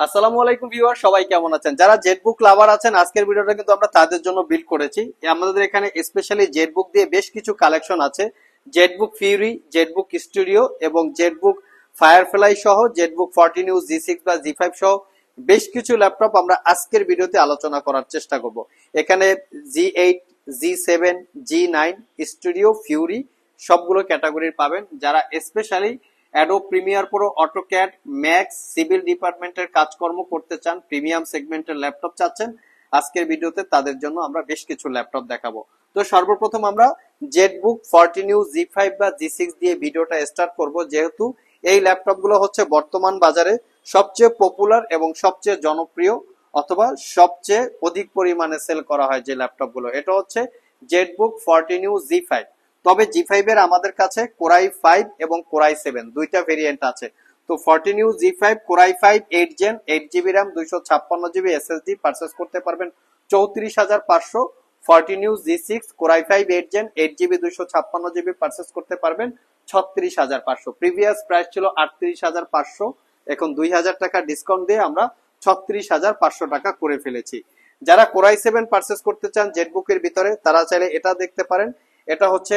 আসসালামু আলাইকুম ভিউয়ার, সবাই কেমন আছেন? যারা জেটবুক লাভার আছেন, আজকের ভিডিওটা কিন্তু আমরা তাদের জন্য বিল্ড করেছি। আমাদের এখানে স্পেশালি জেটবুক দিয়ে বেশ কিছু কালেকশন আছে। জেটবুক ফিউরি, জেটবুক স্টুডিও এবং জেটবুক ফায়ারফ্লাই সহ জেটবুক 14 ইউ জি6 বা জি5 সহ বেশ কিছু ল্যাপটপ আমরা আজকের ভিডিওতে আলোচনা করার চেষ্টা করব। এখানে জি8, জি7, জি9, স্টুডিও, ফিউরি সবগুলো ক্যাটাগরির পাবেন। যারা specially Adobe Premiere Pro, AutoCAD, max, civil ডিপার্টমেন্টের কাজকর্ম করতে চান, প্রিমিয়াম সেগমেন্টের ল্যাপটপ চাচ্ছেন, আজকের ভিডিওতে তাদের জন্য আমরা বেশ কিছু ল্যাপটপ দেখাবো। তো সর্বপ্রথম আমরা জেটবুক 14 ইউ জি5 বা জি6 দিয়ে ভিডিওটা স্টার্ট করব, যেহেতু এই ল্যাপটপগুলো হচ্ছে বর্তমান বাজারে সবচেয়ে পপুলার এবং সবচেয়ে জনপ্রিয় অথবা সবচেয়ে অধিক পরিমাণে সেল করা হয় যে ল্যাপটপগুলো। এটা হচ্ছে জেটবুক 14 ইউ জি5। তবে জি5 এর আমাদের কাছে কোরাই 5 এবং কোরাই 7 দুইটা ভেরিয়েন্ট আছে। তো 14 U G five core i 5 8 gen 8 GB RAM 256 GB SSD purchase করতে পারবেন 34,500। 14 ইউ জি6 core i 5 8 gen 8 GB 256 GB purchase করতে পারবেন 36,500। প্রিভিয়াস প্রাইস ছিল 38,500, এখন 2,000 টাকা ডিসকাউন্ট দিয়ে আমরা 36,500 টাকা করে ফেলেছি। যারা কোরাই 7 পারচেজ করতে চান জেটবুকের ভিতরে, তারা চাইলে এটা দেখতে পারেন। এটা হচ্ছে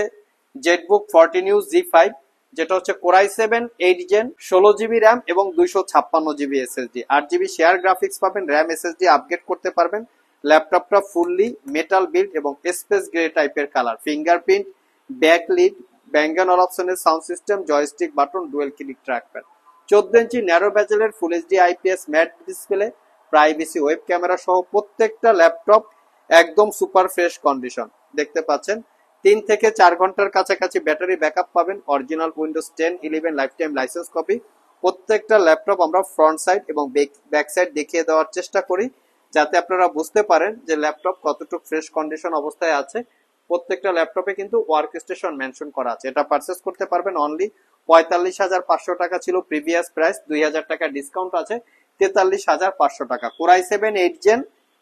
জেটবুক 14 ইউ জি5, যেটা হচ্ছে কোরাই 7 8 জেন 16 জিবি র্যাম এবং 256 GB SSD. 8 GB share graphics পাবেন, র্যাম এসএসডি আপগ্রেড করতে পারবেন। ল্যাপটপটা ফুললি মেটাল বিল্ড এবং স্পেস গ্রে টাইপের কালার, ফিঙ্গারপ্রিন্ট, ব্যাকলিট, ব্যাঙ্গান অপশনের sound system, joystick button, dual click trackpad, 14 inch narrow ব্যাজেলের full HD IPS matte display, privacy web camera সহ প্রত্যেকটা ল্যাপটপ একদম সুপার ফ্রেশ কন্ডিশন। দেখতে পাচ্ছেন 3 থেকে 4 ঘন্টার কাছাকাছি ব্যাটারি ব্যাকআপ পাবেন। Original Windows 10 11 life time licence copy. প্রত্যেকটা ল্যাপটপ আমরা ফ্রন্ট সাইড এবং ব্যাক সাইড দেখিয়ে দেওয়ার চেষ্টা করি, যাতে আপনারা বুঝতে পারেন যে ল্যাপটপ কতটুকু ফ্রেশ কন্ডিশন অবস্থায় আছে। প্রত্যেকটা ল্যাপটপে কিন্তু ওয়ার্ক স্টেশন মেনশন করা আছে। এটা পারচেস করতে পারবেন অনলি 45,500 টাকা ছিল প্রিভিয়াস প্রাইস, 2,000 টাকা ডিসকাউন্ট আছে 43,500 টাকা। Core i 7 8 gen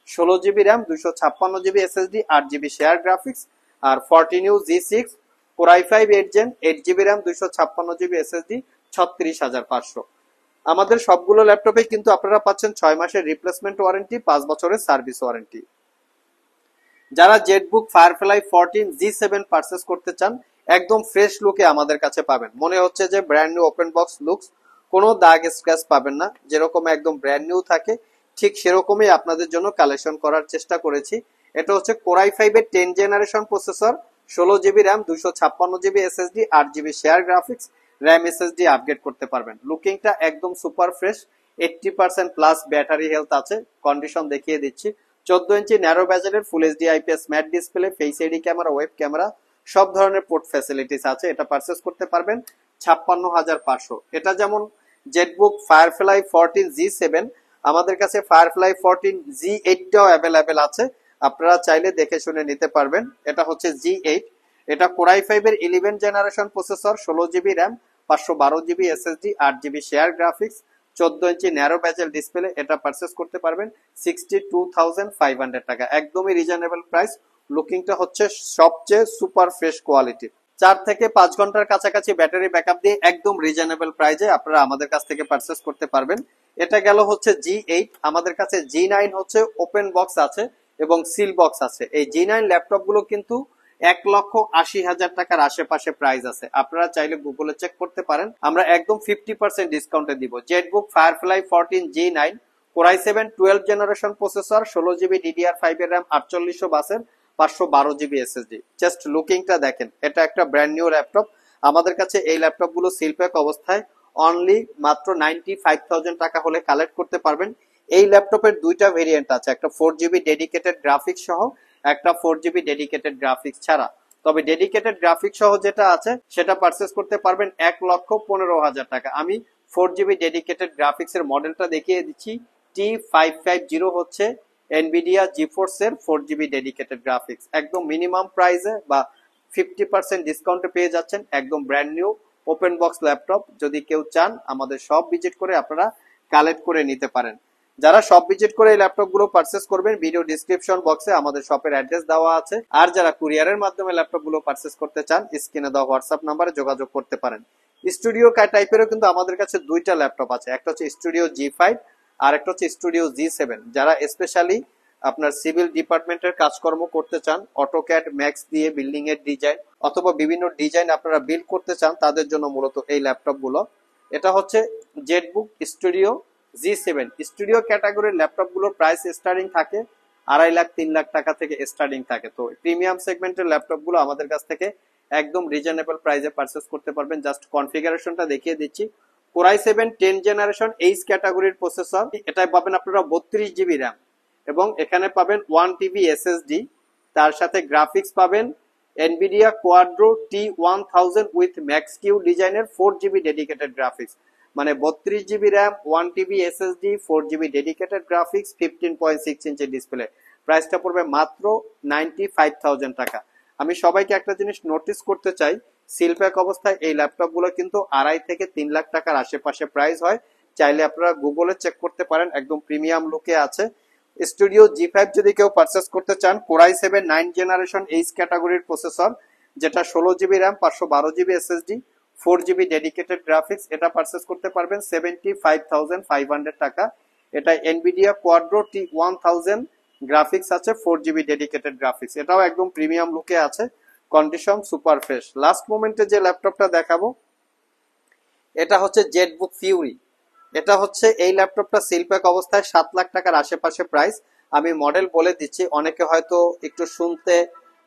16 GB RAM 256 GB SSD 8 GB share graphics. আর 14 ইউ জি6 core i 5 8 gen 8 GB RAM 256 GB SSD 36,500। আমাদের সবগুলো ল্যাপটপে কিন্তু আপনারা পাচ্ছেন 6 মাসের রিপ্লেসমেন্ট ওয়ারেন্টি, 5 বছরের সার্ভিস ওয়ারেন্টি। যারা জেটবুক ফায়ারফ্লাই 14 জি7 পারচেস করতে চান, একদম ফ্রেশ লুকে আমাদের কাছে পাবেন। মনে হচ্ছে যে brand new open box looks, কোনো দাগ স্ক্র্যাচ পাবেন না, যেরকম একদম ব্র্যান্ড নিউ থাকে ঠিক সেরকমই আপনাদের জন্য কালেকশন করার চেষ্টা করেছি। এটা হচ্ছে কোরাই 5 এর 10 generation processor, 16 GB RAM 256 GB SSD 8 GB share graphics, RAM SSD upgrade করতে পারবেন। লুকিংটা একদম super fresh, 80% plus battery health আছে। কন্ডিশন দেখিয়ে দিচ্ছি। 14 ইঞ্চি ন্যারো ব্যাজেলের full HD IPS matte display, face ID camera, web camera, সব ধরনের পোর্ট ফ্যাসিলিটিস আছে। এটা পারচেস করতে পারবেন 56,500। এটা যেমন জেটবুক ফায়ারফ্লাই 14 জি7, আমাদের কাছে ফায়ারফ্লাই 14 জি8 টাও অ্যাভেলেবেল আছে, আপনারা চাইলে দেখে শুনে নিতে পারবেন। এটা হচ্ছে জি8। এটা কোরাই 5 এর 11 generation processor, 16 GB RAM 512 GB SSD 8 GB share graphics, 14 inch narrow bezel display. এটা পারচেস করতে পারবেন 62,500 টাকা, একদমই রিজনেবল প্রাইস। লুকিংটা হচ্ছে সবচেয়ে সুপার ফ্রেশ কোয়ালিটি। 4 থেকে 5 ঘন্টার কাছাকাছি ব্যাটারি ব্যাকআপ দিয়ে একদম রিজনেবল প্রাইসে আপনারা আমাদের কাছ থেকে পারচেস করতে পারবেন। এটা গেল হচ্ছে জি8। আমাদের কাছে জি9 হচ্ছে ওপেন বক্স আছে এবং সিল বক্স আছে। এই জি9 ল্যাপটপ গুলো কিন্তু 1,80,000 টাকার আশেপাশে প্রাইস আছে। আপনারা চাইলে গুগলে চেক করতে পারেন, আমরা একদম 50% ডিসকাউন্টে দিব। ZBook Firefly 14 G nine core i 7 12 generation processor, 16 GB DDR5 এর র্যাম, 4800 বাসের, 512 জিবি এসএসডি। জাস্ট লুকিংটা দেখেন, এটা একটা ব্র্যান্ড নিউ ল্যাপটপ। আমাদের কাছে এই ল্যাপটপ গুলো সিল প্যাক অবস্থায় অনলি মাত্র 95,000 টাকা হলে কালেক্ট করতে পারবেন। এই ল্যাপটপের দুইটা ভেরিয়েন্ট আছে, একটা 4 জিবি ডেডিকেটেড গ্রাফিক্স সহ, একটা 4 জিবি ডেডিকেটেড গ্রাফিক্স ছাড়া। তবে ডেডিকেটেড গ্রাফিক্স সহ যেটা আছে সেটা পারচেস করতে পারবেন 1,15,000 টাকা। আমি 4 জিবি ডেডিকেটেড গ্রাফিক্স এর মডেলটা দেখিয়ে দিচ্ছি। T550 হচ্ছে এনভিডিয়া জিফোর্স এর 4 জিবি ডেডিকেটেড গ্রাফিক্স। একদম মিনিমাম প্রাইসে বা 50% ডিসকাউন্টে পেয়ে যাচ্ছেন, একদম brand new open box laptop. যদি কেউ চান আমাদের শপ ভিজিট করে আপনারা কালেক্ট করে নিতে পারেন। যারা শপ ভিজিট করে এই ল্যাপটপ গুলো পারচেস করবেন, ভিডিও ডিসক্রিপশন বক্সে আমাদের শপের অ্যাড্রেস দেওয়া আছে। আর যারা কুরিয়ারের মাধ্যমে ল্যাপটপ গুলো পারচেস করতে চান, স্ক্রিনে দেওয়া হোয়াটসঅ্যাপ নাম্বারে যোগাযোগ করতে পারেন। স্টুডিও টাইপেরও কিন্তু আমাদের কাছে দুইটা ল্যাপটপ আছে, একটা হচ্ছে স্টুডিও জি5 আর একটা হচ্ছে স্টুডিও G7। যারা স্পেশালি আপনার সিভিল ডিপার্টমেন্টের কাজকর্ম করতে চান, অটোক্যাড ম্যাক্স দিয়ে বিল্ডিং এর ডিজাইন অথবা বিভিন্ন ডিজাইন আপনারা বিল্ড করতে চান, তাদের জন্য মূলত এই ল্যাপটপ গুলো। এটা হচ্ছে জেটবুক স্টুডিও G7। স্টুডিও ক্যাটাগরির ল্যাপটপ গুলোর প্রাইস স্টার্টিং থাকে 2.5 লাখ 3 লাখ টাকা থেকে স্টার্টিং থাকে। তো প্রিমিয়াম সেগমেন্টের ল্যাপটপ গুলো আমাদের কাছ থেকে একদম রিজনেবল প্রাইসে পারচেস করতে পারবেন। জাস্ট কনফিগারেশনটা দেখিয়ে দিচ্ছি। কোরাই 7 10 জেনারেশন এইচ ক্যাটাগরির প্রসেসর, এটাই পাবেন আপনারা 32 জিবি র্যাম এবং এখানে পাবেন 1 টিবি এসএসডি। তার সাথে গ্রাফিক্স পাবেন Nvidia Quadro T1000 with Max Q ডিজাইনের 4 জিবি ডেডিকেটেড গ্রাফিক্স, মানে 32 GB RAM, 1 TB SSD, 4 GB dedicated graphics, 15.6 inch display. প্রাইসটা পড়বে মাত্র 95,000 টাকা। আমি সবাইকে একটা জিনিস নোটিস করতে চাই, সিলপ্যাক অবস্থায় এই ল্যাপটপ গুলো কিন্তু 2.5 থেকে 3 লাখ টাকার আশেপাশে প্রাইস হয়। চাইলে আপনারা গুগলে চেক করতে পারেন, একদম প্রিমিয়াম লুকে আছে। স্টুডিও G5 যদি কেউ পারচেস করতে চান, কোরাই 7 9 জেনারেশন এইচ ক্যাটাগরির প্রসেসর, যেটা 16 GB RAM, 512 GB SSD, 4 GB dedicated graphics, এটা পারচেস করতে পারবেন 75,500 টাকা। এটা এনভিডিয়া কোয়াড্রো T1000 গ্রাফিক্স আছে, 4 জিবি ডেডিকেটেড গ্রাফিক্স, এটাও একদম প্রিমিয়াম লুকে আছে, কন্ডিশন সুপার ফ্রেশ। লাস্ট মোমেন্টে যে ল্যাপটপটা দেখাবো এটা হচ্ছে জেটবুক ফিউরি। এটা হচ্ছে এই ল্যাপটপটা সিলপ্যাক অবস্থায় 7 লাখ টাকার আশেপাশে প্রাইস। আমি মডেল বলে দিচ্ছি, অনেকে হয়তো একটু শুনতে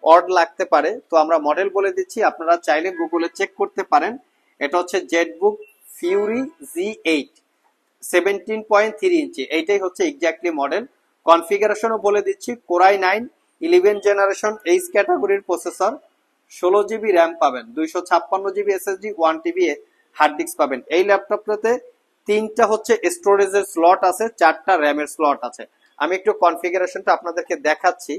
অড লাগতে পারে, তো আমরা মডেল বলে দিচ্ছি, আপনারা চাইলে গুগলে চেক করতে পারেন। এটা হচ্ছে জেটবুক ফিউরি Z8 17.3 ইঞ্চি, এইটাই হচ্ছে এক্স্যাক্টলি মডেল। কনফিগারেশনও বলে দিচ্ছি, কোরাই 9 11 জেনারেশন এইচ ক্যাটাগরির প্রসেসর, 16 জিবি র্যাম পাবেন, 256 GB SSD, 1 TB hard disk পাবেন। এই ল্যাপটপটাতে 3টা হচ্ছে স্টোরেজের স্লট আছে, 4টা র্যামের স্লট আছে। আমি একটু কনফিগারেশনটা আপনাদেরকে দেখাচ্ছি।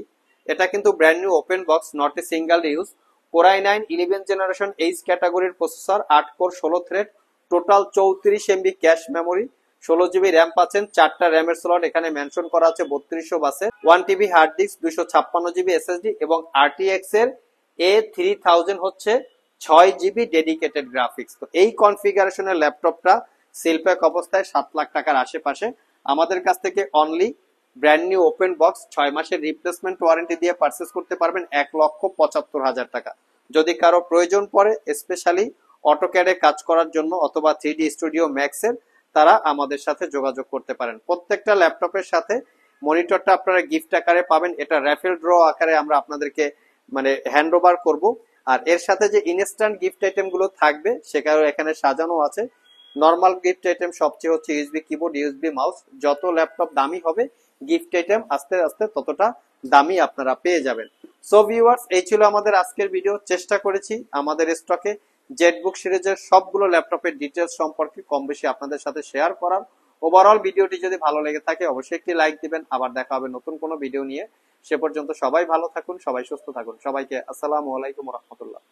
এটা কিন্তু brand new open box, not a single use. Core i 9 11 generation H ক্যাটাগরির processor, 8 core 16 thread, total 34 MB cache memory, 16 GB RAM পাচ্ছেন, 4টা র্যামের স্লট এখানে মেনশন করা আছে 3200 বাসে, 1 TB hard disk, 256 GB SSD এবং আরটিএক্স এর A3000 হচ্ছে 6 জিবি ডেডিকেটেড গ্রাফিক্স। তো এই কনফিগারেশনের ল্যাপটপটা সিলপ্যাক অবস্থায় 7 লাখ টাকার আশেপাশে আমাদের কাছ থেকে only brand new open box 6 মাসের রিপ্লেসমেন্ট ওয়ারেন্টি দিয়ে পারচেস করতে পারবেন 1,75,000 টাকা। যদি কারো প্রয়োজন পড়ে স্পেশালি অটোক্যাডে কাজ করার জন্য অথবা 3D স্টুডিও ম্যাক্সের, তারা আমাদের সাথে যোগাযোগ করতে পারেন। প্রত্যেকটা ল্যাপটপের সাথে মনিটরটা আপনারা গিফট আকারে পাবেন, এটা র্যাফেল ড্র আকারে আমরা আপনাদেরকে মানে হ্যান্ড ওভার করবো। আর এর সাথে যে ইনস্ট্যান্ট গিফট আইটেম গুলো থাকবে সেগুলো এখানে সাজানো আছে। নর্মাল গিফট আইটেম সবচেয়ে হচ্ছে ইউএসবি কিবোর্ড, ইউএসবি মাউস। যত ল্যাপটপ দামি হবে গিফট আইটেম আস্তে আস্তে ততটা দামি আপনারা পেয়ে যাবেন। সো ভিউয়ার্স, এই ছিল আমাদের আজকের ভিডিও। চেষ্টা করেছি আমাদের স্টকে জেটবুক সিরিজের সবগুলো ল্যাপটপের ডিটেলস সম্পর্কে কম বেশি আপনাদের সাথে শেয়ার করার। ওভারঅল ভিডিওটি যদি ভালো লেগে থাকে অবশ্যই একটি লাইক দিবেন। আবার দেখা হবে নতুন কোনো ভিডিও নিয়ে। সে পর্যন্ত সবাই ভালো থাকুন, সবাই সুস্থ থাকুন। সবাইকে আসসালামু আলাইকুম ওয়া রাহমাতুল্লাহ।